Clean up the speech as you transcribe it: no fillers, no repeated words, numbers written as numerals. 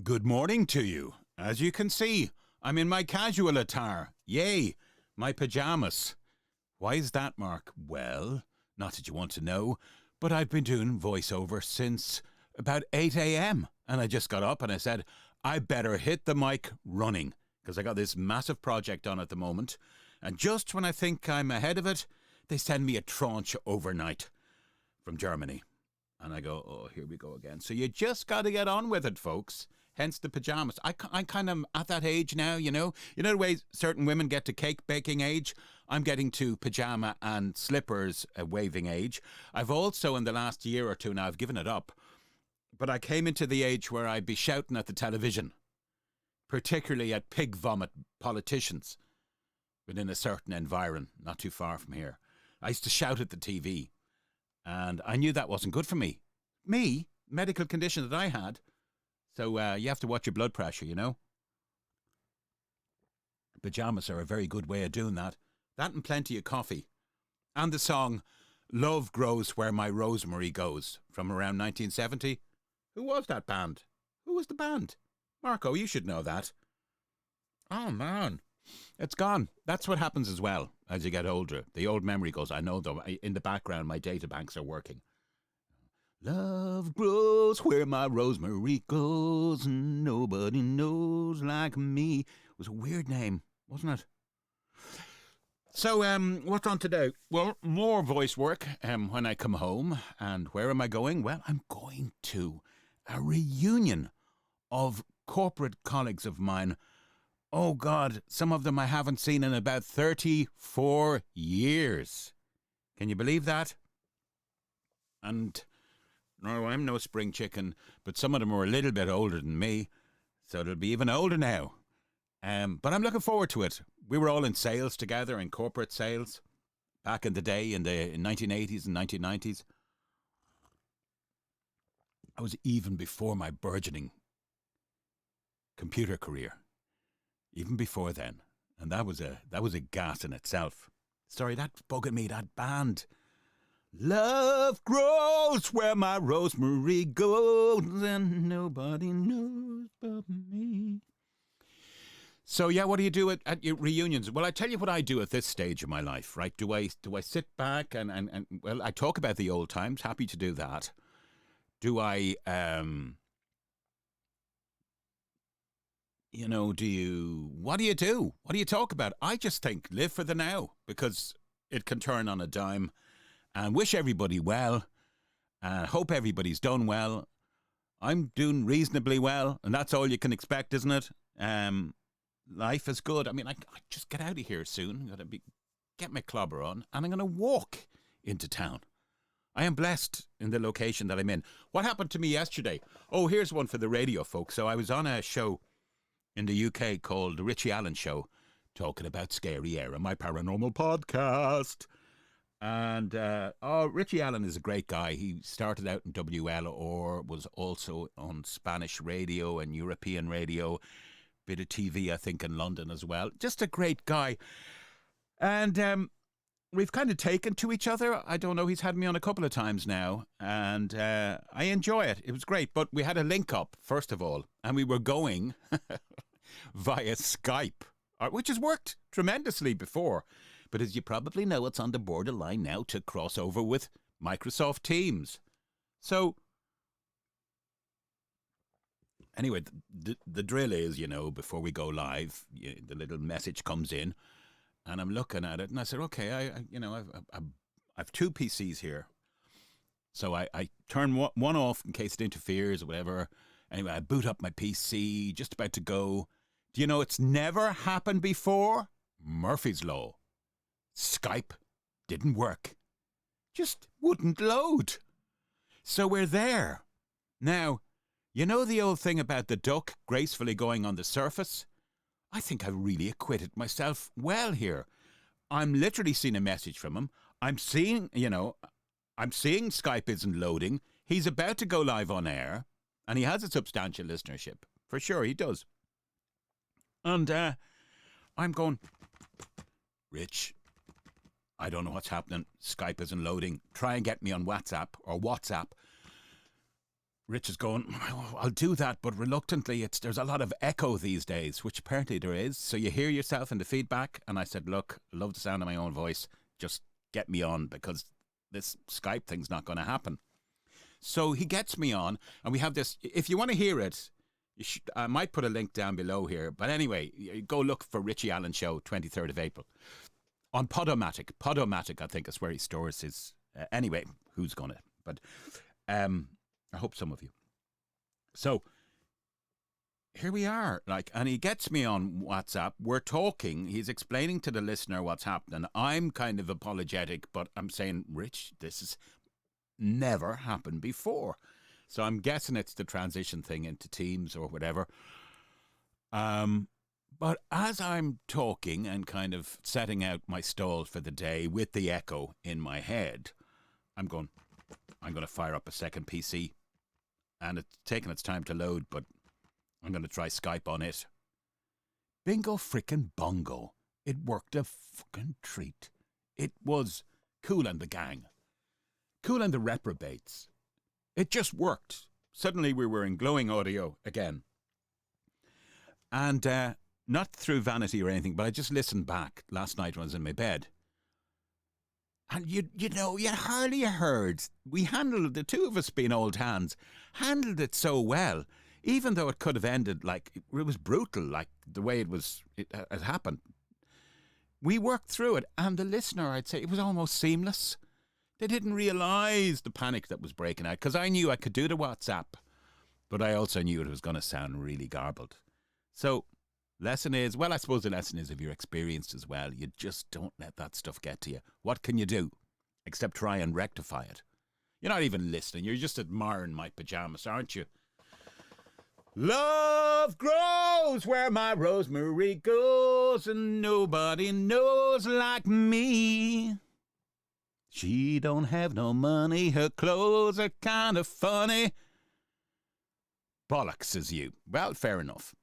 Good morning to you. As you can see, I'm in my casual attire. Yay, my pyjamas. Why is that, Mark? Well, not that you want to know, but I've been doing voiceover since about 8 a.m. And I just got up and I said, I better hit the mic running because I got this massive project on at the moment. And just when I think I'm ahead of it, they send me a tranche overnight from Germany. And I go, oh, here we go again. So you just got to get on with it, folks. Hence the pyjamas. I kind of at that age now, you know the way certain women get to cake baking age. I'm getting to pajama and slippers waving age. I've also in the last year or two now, I've given it up. But I came into the age where I'd be shouting at the television, particularly at pig vomit politicians within a certain environ, not too far from here. I used to shout at the TV. And I knew that wasn't good for me. Medical condition that I had. So you have to watch your blood pressure, you know. Pyjamas are a very good way of doing that. That and plenty of coffee. And the song Love Grows Where My Rosemary Goes from around 1970. Who was that band? Who was the band? Marco, you should know that. Oh, man. It's gone. That's what happens as well as you get older. The old memory goes. I know, though, in the background, my data banks are working. Love grows where my rosemary goes, and nobody knows like me. It was a weird name, wasn't it? So, what's on today? Well, more voice work when I come home. And where am I going? Well, I'm going to a reunion of corporate colleagues of mine. Oh, God, some of them I haven't seen in about 34 years. Can you believe that? And no, I'm no spring chicken, but some of them are a little bit older than me, so they'll be even older now. But I'm looking forward to it. We were all in sales together, in corporate sales, back in the day, in the 1980s and 1990s. I was even before my burgeoning computer career. Even before then. And that was a gas in itself. Sorry, that's bugging me, that band. Love grows where my rosemary goes, and nobody knows but me. So yeah, what do you do at your reunions? Well, I tell you what I do at this stage of my life, right? Do I sit back and well, I talk about the old times, happy to do that. Do I what do you do? What do you talk about? I just think live for the now, because it can turn on a dime, and wish everybody well, and hope everybody's done well. I'm doing reasonably well, and that's all you can expect, isn't it? Life is good. I mean, I just get out of here soon. Get my clobber on, and I'm going to walk into town. I am blessed in the location that I'm in. What happened to me yesterday? Oh, here's one for the radio folks. So I was on a show in the UK called The Richie Allen Show, talking about Scary Era, my paranormal podcast. And, Richie Allen is a great guy. He started out in WLR, was also on Spanish radio and European radio, bit of TV, I think, in London as well. Just a great guy. And we've kind of taken to each other. I don't know, he's had me on a couple of times now, and I enjoy it. It was great. But we had a link up, first of all, and we were going via Skype, which has worked tremendously before. But as you probably know, it's on the borderline now to cross over with Microsoft Teams. So anyway, the drill is, before we go live, the little message comes in, and I'm looking at it, and I said, okay, I've two PCs here. So I turn one off in case it interferes or whatever. Anyway, I boot up my PC, just about to go. Do you know it's never happened before? Murphy's Law. Skype didn't work. Just wouldn't load. So we're there. Now, you know the old thing about the duck gracefully going on the surface? I think I've really acquitted myself well here. I'm literally seeing a message from him. I'm seeing Skype isn't loading. He's about to go live on air, and he has a substantial listenership. For sure, he does. And I'm going, Rich, I don't know what's happening. Skype isn't loading. Try and get me on WhatsApp. Rich is going, "Oh, I'll do that, but reluctantly. There's a lot of echo these days," which apparently there is. So you hear yourself in the feedback. And I said, look, I love the sound of my own voice. Just get me on, because this Skype thing's not going to happen. So he gets me on, and we have this. If you want to hear it, I might put a link down below here. But anyway, go look for Richie Allen Show, 23rd of April. On Podomatic. Podomatic, I think, is where he stores his... anyway, who's going to... But I hope some of you. So here we are. And he gets me on WhatsApp. We're talking. He's explaining to the listener what's happening. I'm kind of apologetic, but I'm saying, Rich, this has never happened before. So I'm guessing it's the transition thing into Teams or whatever. But as I'm talking and kind of setting out my stall for the day with the echo in my head, I'm going to fire up a second PC. And it's taken its time to load, but I'm going to try Skype on it. Bingo frickin' bongo. It worked a fucking treat. It was Kool and the gang. Kool and the reprobates. It just worked. Suddenly we were in glowing audio again. And not through vanity or anything, but I just listened back last night when I was in my bed. And you hardly heard. We handled, the two of us being old hands, handled it so well, even though it could have ended like, it was brutal, like the way it happened. We worked through it, and the listener, I'd say, it was almost seamless. They didn't realise the panic that was breaking out, because I knew I could do the WhatsApp, but I also knew it was going to sound really garbled. So, lesson is, well, I suppose the lesson is if you're experienced as well, you just don't let that stuff get to you. What can you do? Except try and rectify it. You're not even listening. You're just admiring my pajamas, aren't you? Love grows where my rosemary goes, and nobody knows like me. She don't have no money, her clothes are kind of funny. Bollocks, says you. Well, fair enough.